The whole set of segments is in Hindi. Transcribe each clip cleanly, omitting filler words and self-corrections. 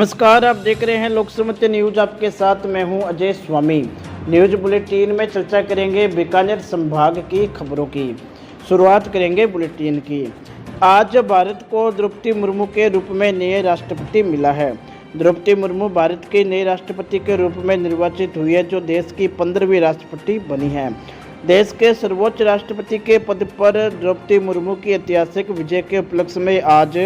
नमस्कार, आप देख रहे हैं लोकसमत्य न्यूज। आपके साथ मैं हूं अजय स्वामी। न्यूज बुलेटिन में चर्चा करेंगे बीकानेर संभाग की खबरों की। शुरुआत करेंगे बुलेटिन की। आज भारत को द्रौपदी मुर्मू के रूप में नए राष्ट्रपति मिला है। द्रौपदी मुर्मू भारत के नए राष्ट्रपति के रूप में निर्वाचित हुई है, जो देश की 15वीं राष्ट्रपति बनी है। देश के सर्वोच्च राष्ट्रपति के पद पर द्रौपदी मुर्मू की ऐतिहासिक विजय के उपलक्ष्य में आज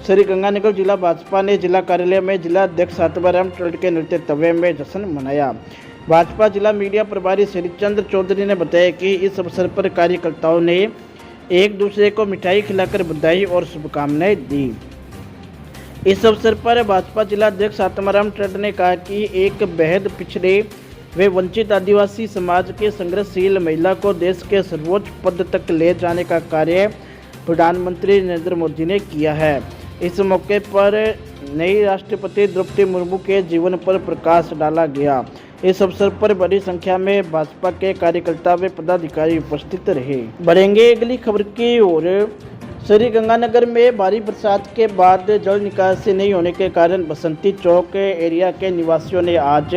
श्रीगंगानगर जिला भाजपा ने जिला कार्यालय में जिला अध्यक्ष आत्माराम टंडन के नेतृत्व में जश्न मनाया। भाजपा जिला मीडिया प्रभारी श्रीचंद्र चौधरी ने बताया कि इस अवसर पर कार्यकर्ताओं ने एक दूसरे को मिठाई खिलाकर बधाई और शुभकामनाएं दी। इस अवसर पर भाजपा जिला अध्यक्ष आत्माराम टंडन ने कहा कि एक बेहद पिछड़े व वंचित आदिवासी समाज के संघर्षशील महिला को देश के सर्वोच्च पद तक ले जाने का कार्य प्रधानमंत्री नरेंद्र मोदी ने किया है। इस मौके पर नई राष्ट्रपति द्रौपदी मुर्मू के जीवन पर प्रकाश डाला गया। इस अवसर पर बड़ी संख्या में भाजपा के कार्यकर्ता व पदाधिकारी उपस्थित रहे। बढ़ेंगे अगली खबर की ओर। श्रीगंगानगर में भारी बरसात के बाद जल निकासी नहीं होने के कारण बसंती चौक एरिया के निवासियों ने आज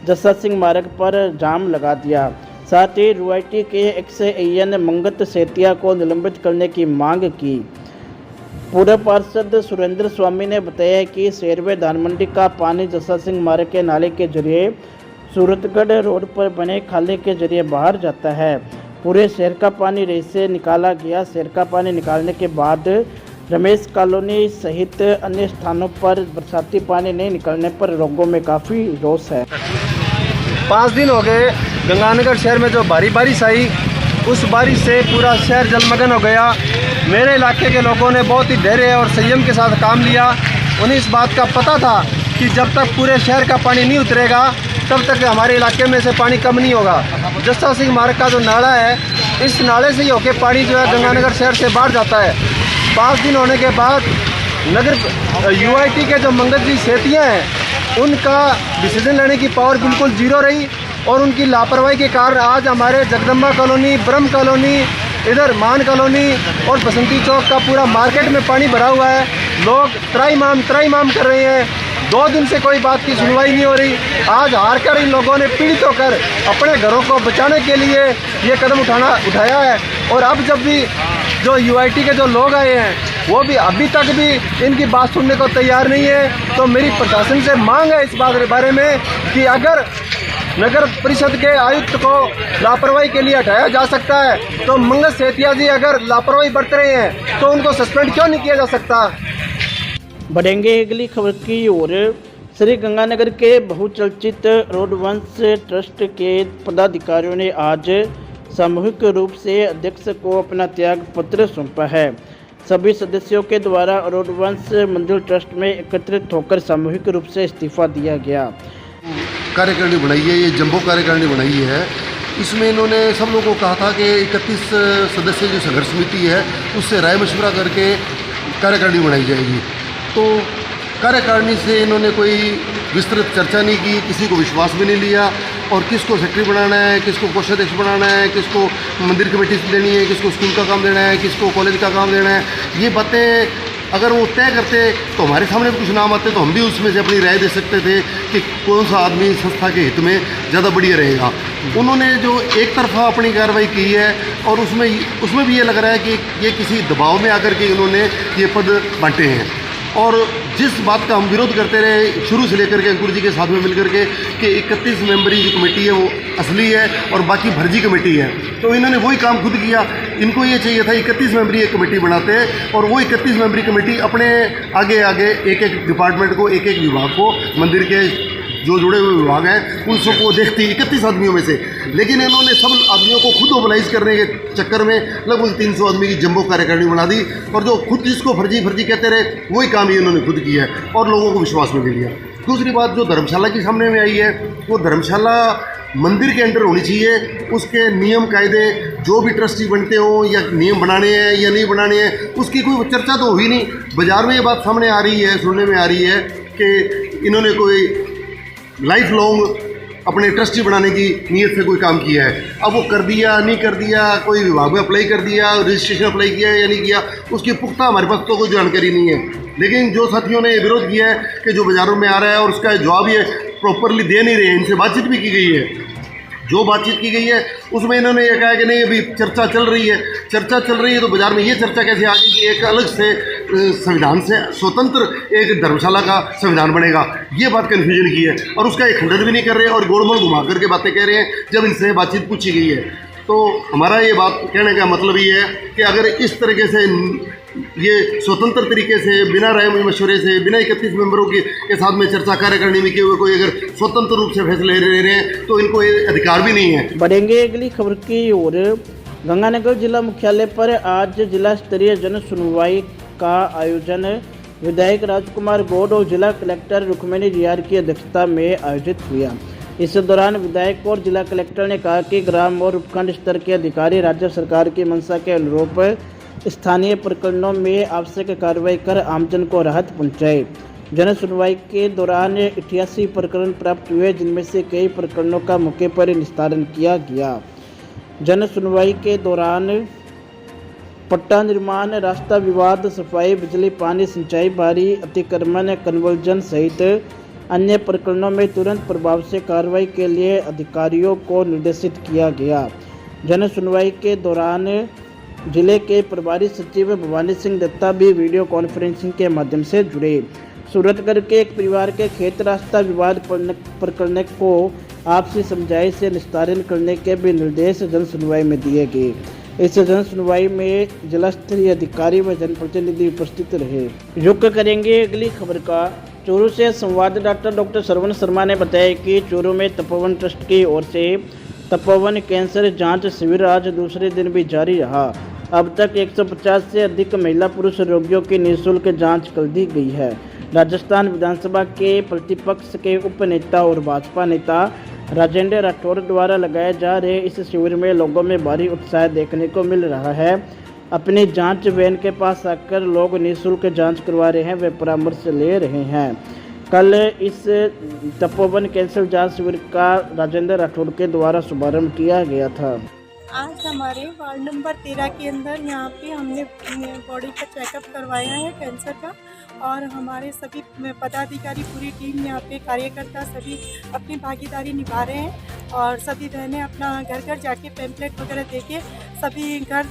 जस्सा सिंह मार्ग पर जाम लगा दिया। साथ ही रुआईटी के XAN मंगत सेतिया को निलंबित करने की मांग की। पूर्व पार्षद सुरेंद्र स्वामी ने बताया कि शेरवे धान मंडी का पानी जस्सा सिंह मार्ग के नाले के जरिए सूरतगढ़ रोड पर बने खाले के जरिए बाहर जाता है। पूरे शहर का पानी रेत से निकाला गया। शहर का पानी निकालने के बाद रमेश कॉलोनी सहित अन्य स्थानों पर बरसाती पानी नहीं निकलने पर लोगों में काफ़ी रोष है। 5 दिन हो गए गंगानगर शहर में जो भारी बारिश आई, उस बारिश से पूरा शहर जलमग्न हो गया। मेरे इलाके के लोगों ने बहुत ही धैर्य और संयम के साथ काम लिया। उन्हें इस बात का पता था कि जब तक पूरे शहर का पानी नहीं उतरेगा तब तक हमारे इलाके में से पानी कम नहीं होगा। जस्सा सिंह मार्ग का जो नाला है, इस नाले से ही होकर पानी जो है गंगानगर शहर से बाहर जाता है। 5 दिन होने के बाद नगर UIT के जो मंगत जी सेतियाँ हैं, उनका डिसीजन लेने की पावर बिल्कुल जीरो रही और उनकी लापरवाही के कारण आज हमारे जगदम्बा कॉलोनी, ब्रह्म कॉलोनी, इधर मान कॉलोनी और बसंती चौक का पूरा मार्केट में पानी भरा हुआ है। लोग त्राईमाम कर रहे हैं। 2 दिन से कोई बात की सुनवाई नहीं हो रही। आज हार कर इन लोगों ने पीड़ित होकर अपने घरों को बचाने के लिए ये कदम उठाया है। और अब जब भी जो UIT के जो लोग आए हैं, वो भी अभी तक भी इनकी बात सुनने को तैयार नहीं है। तो मेरी प्रशासन से मांग है इस बारे में कि अगर नगर परिषद के आयुक्त को लापरवाही के लिए हटाया जा सकता है, तो मंगत सेतिया जी अगर लापरवाही बरत रहे हैं तो उनको सस्पेंड क्यों नहीं किया जा सकता। बढ़ेंगे अगली खबर की ओर। श्री गंगानगर के बहुचर्चित रोडवंश ट्रस्ट के पदाधिकारियों ने आज सामूहिक रूप से अध्यक्ष को अपना त्याग पत्र सौंपा है। सभी सदस्यों के द्वारा रोडवंश मंदिर ट्रस्ट में एकत्रित होकर सामूहिक रूप से इस्तीफा दिया गया। कार्यकारिणी बनाई है, ये जंबो कार्यकारिणी बनाई है। इसमें इन्होंने सब लोगों को कहा था कि 31 सदस्य जो संघर्ष समिति है उससे राय मशवरा करके कार्यकारिणी बनाई जाएगी। तो कार्यकारिणी से इन्होंने कोई विस्तृत चर्चा नहीं की, किसी को विश्वास में नहीं लिया और किसको सेक्रेटरी बनाना है, किसको कोषाध्यक्ष बनाना है, किसको मंदिर कमेटी देनी है, किसको स्कूल का काम देना है, किसको कॉलेज का काम देना है। ये बातें अगर वो तय करते तो हमारे सामने भी कुछ नाम आते तो हम भी उसमें से अपनी राय दे सकते थे कि कौन सा आदमी संस्था के हित में ज़्यादा बढ़िया रहेगा। उन्होंने जो एक तरफा अपनी कार्रवाई की है और उसमें भी ये लग रहा है कि ये किसी दबाव में आकर के इन्होंने ये पद बांटे हैं। और जिस बात का हम विरोध करते रहे शुरू से लेकर के अंकुर जी के साथ में मिलकर के कि 31 मेंबरी जो कमेटी है वो असली है और बाकी फर्जी कमेटी है, तो इन्होंने वही काम खुद किया। इनको ये चाहिए था 31 मेंबरी एक कमेटी बनाते और वो 31 मेंबरी कमेटी अपने आगे एक डिपार्टमेंट को, एक विभाग को, मंदिर के जो जुड़े हुए विभाग हैं उन सबको देखती 31 आदमियों में से। लेकिन इन्होंने सब आदमियों को खुद मोबिलाइज करने के चक्कर में लगभग 300 आदमी की जंबो कार्यकारिणी बना दी और जो खुद जिसको फर्जी कहते रहे वही काम ही इन्होंने खुद किया है और लोगों को विश्वास में ले लिया। दूसरी बात जो धर्मशाला की सामने में आई है, वो धर्मशाला मंदिर के अंडर होनी चाहिए। उसके नियम कायदे जो भी ट्रस्टी बनते हो या नियम बनाने हैं या नहीं बनाने हैं उसकी कोई चर्चा तो हुई नहीं। बाजार में ये बात सामने आ रही है, सुनने में आ रही है कि इन्होंने कोई लाइफ लॉन्ग अपने ट्रस्टी बनाने की नीयत से कोई काम किया है। अब वो कर दिया नहीं कर दिया, कोई विभाग में अप्लाई कर दिया, रजिस्ट्रेशन अप्लाई किया या नहीं किया, उसकी पुख्ता हमारे पास तो कोई जानकारी नहीं है। लेकिन जो साथियों ने ये विरोध किया है कि जो बाज़ारों में आ रहा है और उसका जवाब ये प्रॉपरली दे नहीं रहे, इनसे बातचीत भी की गई है। जो बातचीत की गई है उसमें इन्होंने ये कहा कि नहीं अभी चर्चा चल रही है, चर्चा चल रही है तो बाज़ार में ये चर्चा कैसे आ गई कि एक अलग से संविधान से स्वतंत्र एक धर्मशाला का संविधान बनेगा। ये बात कन्फ्यूजन की है और उसका एक खंडन भी नहीं कर रहे और गोलमोल घुमा करके बातें कह रहे हैं जब इनसे बातचीत पूछी गई है। तो हमारा ये बात कहने का मतलब ये है कि अगर इस तरीके से ये स्वतंत्र तरीके से बिना राय मशवरे से बिना 31 मेंबरों के साथ में चर्चा कार्यकारिणी में किए हुए कोई अगर स्वतंत्र रूप से फैसले ले रहे हैं तो इनको ये अधिकार भी नहीं है। बढ़ेंगे अगली खबर की ओर। गंगानगर जिला मुख्यालय पर आज जिला स्तरीय जन सुनवाई का आयोजन विधायक राजकुमार गौड़ और जिला कलेक्टर रुक्मिणी रियार की अध्यक्षता में आयोजित हुआ। इस दौरान विधायक और जिला कलेक्टर ने कहा कि ग्राम और उपखंड स्तर के अधिकारी राज्य सरकार की मंशा के अनुरूप स्थानीय प्रकरणों में आवश्यक कार्रवाई कर आमजन को राहत पहुंचाए। जन सुनवाई के दौरान 88 प्रकरण प्राप्त हुए, जिनमें से कई प्रकरणों का मौके पर निस्तारण किया गया। जन सुनवाई के दौरान पट्टा निर्माण, रास्ता विवाद, सफाई, बिजली, पानी, सिंचाई, भारी अतिक्रमण, कन्वर्जन सहित अन्य प्रकरणों में तुरंत प्रभाव से कार्रवाई के लिए अधिकारियों को निर्देशित किया गया। जन सुनवाई के दौरान जिले के प्रभारी सचिव भवानी सिंह दत्ता भी वीडियो कॉन्फ्रेंसिंग के माध्यम से जुड़े। सूरतगढ़ के एक परिवार के खेत रास्ता विवाद प्रकरण को आपसी समझाई से निस्तारण करने के भी निर्देश जन सुनवाई में दिए गए। इस जन सुनवाई में जिला स्तरीय अधिकारी व जनप्रतिनिधि उपस्थित रहे। रुक करेंगे अगली खबर का। चूरू से संवाददाता डॉक्टर श्रवण शर्मा ने बताया कि चूरू में तपोवन ट्रस्ट की ओर से तपोवन कैंसर जांच शिविर आज दूसरे दिन भी जारी रहा। अब तक 150 से अधिक महिला पुरुष रोगियों की निःशुल्क जांच कर दी गई है। राजस्थान विधानसभा के प्रतिपक्ष के उप नेता और भाजपा नेता राजेंद्र राठौर द्वारा लगाए जा रहे इस शिविर में लोगों में भारी उत्साह देखने को मिल रहा है। अपनी जांच वैन के पास आकर लोग निःशुल्क जांच करवा रहे हैं व परामर्श ले रहे हैं। कल इस तपोवन कैंसर जांच शिविर का राजेंद्र राठौर के द्वारा शुभारंभ किया गया था। आज हमारे वार्ड नंबर 13 के अंदर यहाँ पे हमने बॉडी का चेकअप करवाया है कैंसर का, और हमारे सभी पदाधिकारी पूरी टीम यहाँ पे कार्यकर्ता सभी अपनी भागीदारी निभा रहे हैं और सभी बहनें अपना घर घर जाके पैम्पलेट वगैरह देके सभी घर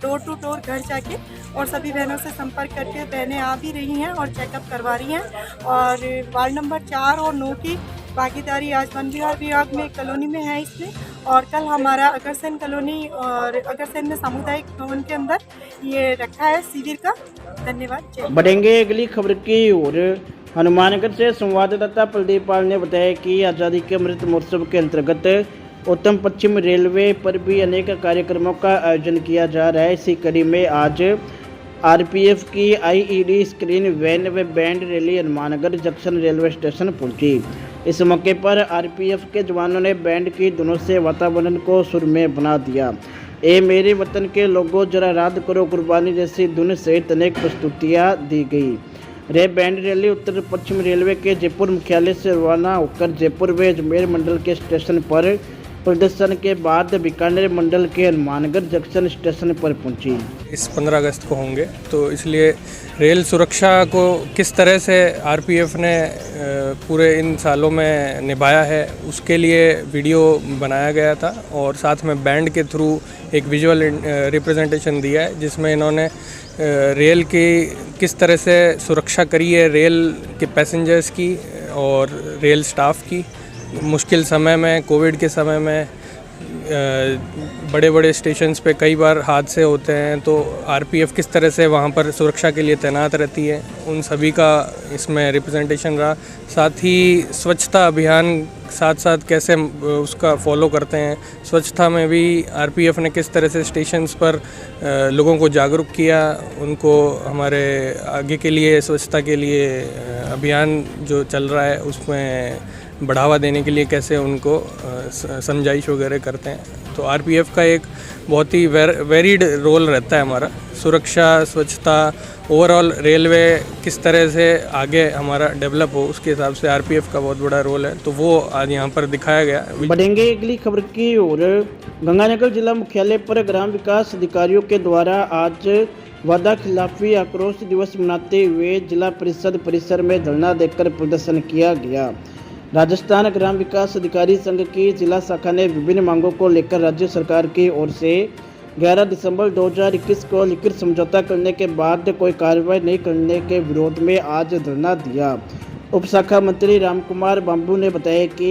डोर टू डोर घर जाके और सभी बहनों से संपर्क करके बहनें आ भी रही हैं और चेकअप करवा रही हैं। और वार्ड नंबर 4 और 9 की भागीदारी आज वन विभाग में कॉलोनी में है इसमें, और कल हमारा अग्रसेन कॉलोनी और अग्रसेन में सामुदायिक भवन के अंदर ये रखा है शिविर का। धन्यवाद। बढ़ेंगे अगली खबर की ओर। हनुमानगढ़ से संवाददाता प्रदीप पाल ने बताया कि आज़ादी के अमृत महोत्सव के अंतर्गत उत्तम पश्चिम रेलवे पर भी अनेक कार्यक्रमों का आयोजन किया जा रहा है। इसी कड़ी में आज आरपीएफ की आईईडी स्क्रीन वैन व band rally Hanumangarh junction railway station पहुंची। इस मौके पर आरपीएफ के जवानों ने बैंड की धुनों से वातावरण को सुरमय बना दिया। ए मेरे वतन के लोगों जरा याद करो कुर्बानी जैसी धुन सहित अनेक प्रस्तुतियाँ दी गई। बैंड रैली उत्तर पश्चिम रेलवे के जयपुर मुख्यालय से रवाना होकर जयपुर व अजमेर मंडल के स्टेशन पर प्रदर्शन के बाद बीकानेर मंडल के हनुमानगढ़ जंक्शन स्टेशन पर पहुंची। इस 15 अगस्त को होंगे, तो इसलिए रेल सुरक्षा को किस तरह से आरपीएफ ने पूरे इन सालों में निभाया है उसके लिए वीडियो बनाया गया था, और साथ में बैंड के थ्रू एक विजुअल रिप्रेजेंटेशन दिया है जिसमें इन्होंने रेल की किस तरह से सुरक्षा करी है, रेल के पैसेंजर्स की और रेल स्टाफ की। मुश्किल समय में, कोविड के समय में बड़े बड़े स्टेशंस पे कई बार हादसे होते हैं, तो आरपीएफ किस तरह से वहाँ पर सुरक्षा के लिए तैनात रहती है, उन सभी का इसमें रिप्रेजेंटेशन रहा। साथ ही स्वच्छता अभियान साथ साथ कैसे उसका फॉलो करते हैं, स्वच्छता में भी आरपीएफ ने किस तरह से स्टेशंस पर लोगों को जागरूक किया, उनको हमारे आगे के लिए स्वच्छता के लिए अभियान जो चल रहा है उसमें बढ़ावा देने के लिए कैसे उनको समझाइश वगैरह करते हैं। तो आरपीएफ का एक बहुत ही वेरीड रोल रहता है हमारा, सुरक्षा, स्वच्छता, ओवरऑल रेलवे किस तरह से आगे हमारा डेवलप हो उसके हिसाब से आरपीएफ का बहुत बड़ा रोल है, तो वो आज यहाँ पर दिखाया गया। बढ़ेंगे अगली खबर की ओर। गंगानगर जिला मुख्यालय पर ग्राम विकास अधिकारियों के द्वारा आज वादा खिलाफी आक्रोश दिवस मनाते हुए जिला परिषद परिसर में धरना देकर प्रदर्शन किया गया। राजस्थान ग्राम विकास अधिकारी संघ की जिला शाखा ने विभिन्न मांगों को लेकर राज्य सरकार की ओर से 11 दिसंबर 2021 को लिखित समझौता करने के बाद कोई कार्रवाई नहीं करने के विरोध में आज धरना दिया। उप शाखा मंत्री रामकुमार बांबू ने बताया कि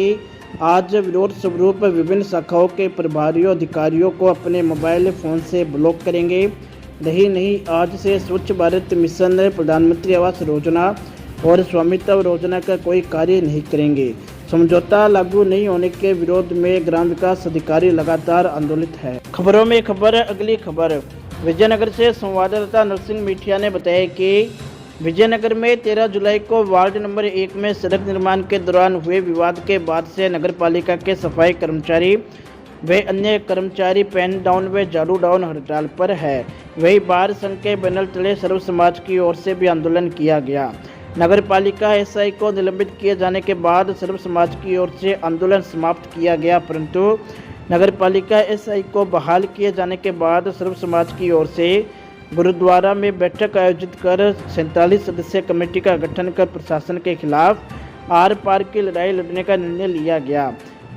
आज विरोध स्वरूप विभिन्न शाखाओं के प्रभारियों अधिकारियों को अपने मोबाइल फ़ोन से ब्लॉक करेंगे। नहीं आज से स्वच्छ भारत मिशन, प्रधानमंत्री आवास योजना और स्वामित्व योजना का कोई कार्य नहीं करेंगे। समझौता लागू नहीं होने के विरोध में ग्राम विकास अधिकारी लगातार आंदोलित है। खबरों में खबर, अगली खबर विजयनगर से संवाददाता नरसिंह मीठिया ने बताया कि विजयनगर में 13 जुलाई को वार्ड नंबर 1 में सड़क निर्माण के दौरान हुए विवाद के बाद से नगरपालिका के सफाई कर्मचारी व अन्य कर्मचारी पेन डाउन व झाड़ू डाउन हड़ताल पर है। वही बार संघ के बैनर तले सर्व समाज की ओर से भी आंदोलन किया गया। नगरपालिका एसआई को निलंबित किए जाने के बाद सर्व समाज की ओर से आंदोलन समाप्त किया गया, परंतु नगरपालिका एसआई को बहाल किए जाने के बाद सर्व समाज की ओर से गुरुद्वारा में बैठक आयोजित कर 47 सदस्यीय कमेटी का गठन कर प्रशासन के खिलाफ आर पार की लड़ाई लड़ने का निर्णय लिया गया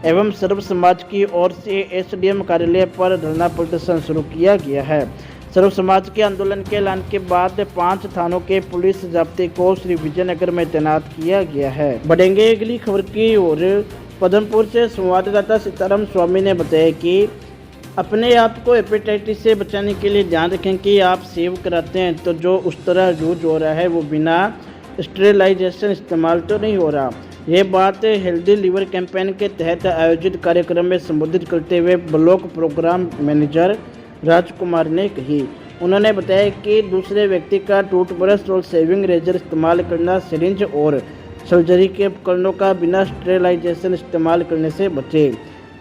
एवं सर्व समाज की ओर से एसडीएम कार्यालय पर धरना प्रदर्शन शुरू किया गया है। सर्व समाज के आंदोलन के ऐलान के बाद 5 थानों के पुलिस जाब्ते को श्री विजयनगर में तैनात किया गया है। बढ़ेंगे अगली खबर की ओर। पदमपुर से संवाददाता सीताराम स्वामी ने बताया कि अपने आप को हेपेटाइटिस से बचाने के लिए ध्यान रखें कि आप सेव कराते हैं तो जो उस तरह यूज हो रहा है वो बिना स्टेरिलाइजेशन इस्तेमाल तो नहीं हो रहा। ये बात हेल्दी लीवर कैंपेन के तहत आयोजित कार्यक्रम में संबोधित करते हुए ब्लॉक प्रोग्राम मैनेजर राजकुमार ने कही। उन्होंने बताया कि दूसरे व्यक्ति का टूथब्रश और शेविंग रेजर इस्तेमाल करना, सिरिंज और सर्जरी के उपकरणों का बिना स्टेरिलाइजेशन इस्तेमाल करने से बचे।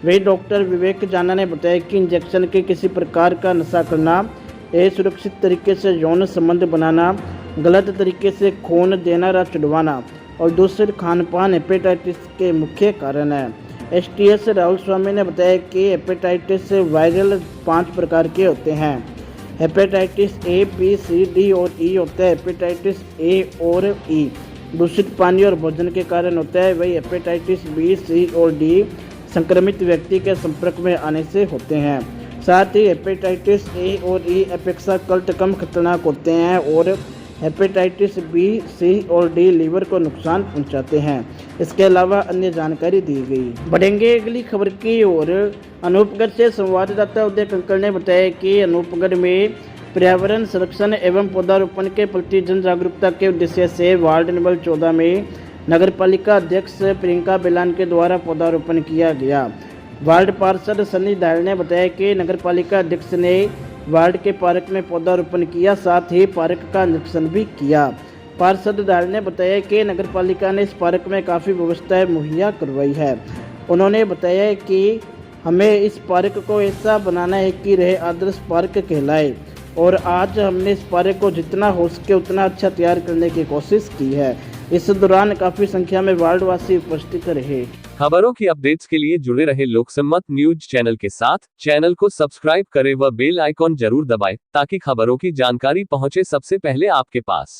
वही डॉक्टर विवेक जाना ने बताया कि इंजेक्शन के किसी प्रकार का नशा करना, असुरक्षित तरीके से यौन संबंध बनाना, गलत तरीके से खून देना या चढ़वाना और दूसरे खान पान हेपेटाइटिस के मुख्य कारण है। एसटीएस राहुल स्वामी ने बताया कि हेपेटाइटिस वायरल 5 प्रकार के होते हैं। Hepatitis A, B, C, D और ई होता है। हेपेटाइटिस ए और ई दूषित पानी और भोजन के कारण होता है। वही हेपेटाइटिस बी, सी और डी संक्रमित व्यक्ति के संपर्क में आने से होते हैं। साथ ही हेपेटाइटिस ए और ई अपेक्षाकृत कम खतरनाक होते हैं और हेपेटाइटिस बी, सी और डी लीवर को नुकसान पहुंचाते हैं। इसके अलावा अन्य जानकारी दी गई। बढ़ेंगे अगली खबर की ओर। अनूपगढ़ से संवाददाता उदय कंकड़ ने बताया कि अनूपगढ़ में पर्यावरण संरक्षण एवं पौधारोपण के प्रति जन जागरूकता के उद्देश्य से वार्ड नंबर 14 में नगरपालिका अध्यक्ष प्रियंका बेलान के द्वारा पौधारोपण किया गया। वार्ड पार्षद सनी दायल ने बताया कि नगरपालिका अध्यक्ष ने वार्ड के पार्क में पौधारोपण किया, साथ ही पार्क का निरीक्षण भी किया। पार्षद दायल ने बताया कि नगरपालिका ने इस पार्क में काफ़ी व्यवस्थाएं मुहैया करवाई है। उन्होंने बताया कि हमें इस पार्क को ऐसा बनाना है कि रह आदर्श पार्क कहलाए और आज हमने इस पार्क को जितना हो सके उतना अच्छा तैयार करने की कोशिश की है। इस दौरान काफी संख्या में वार्डवासी उपस्थित रहे। खबरों की अपडेट्स के लिए जुड़े रहे लोकसम्मत न्यूज चैनल के साथ। चैनल को सब्सक्राइब करें व बेल आइकॉन जरूर दबाएं ताकि खबरों की जानकारी पहुंचे सबसे पहले आपके पास।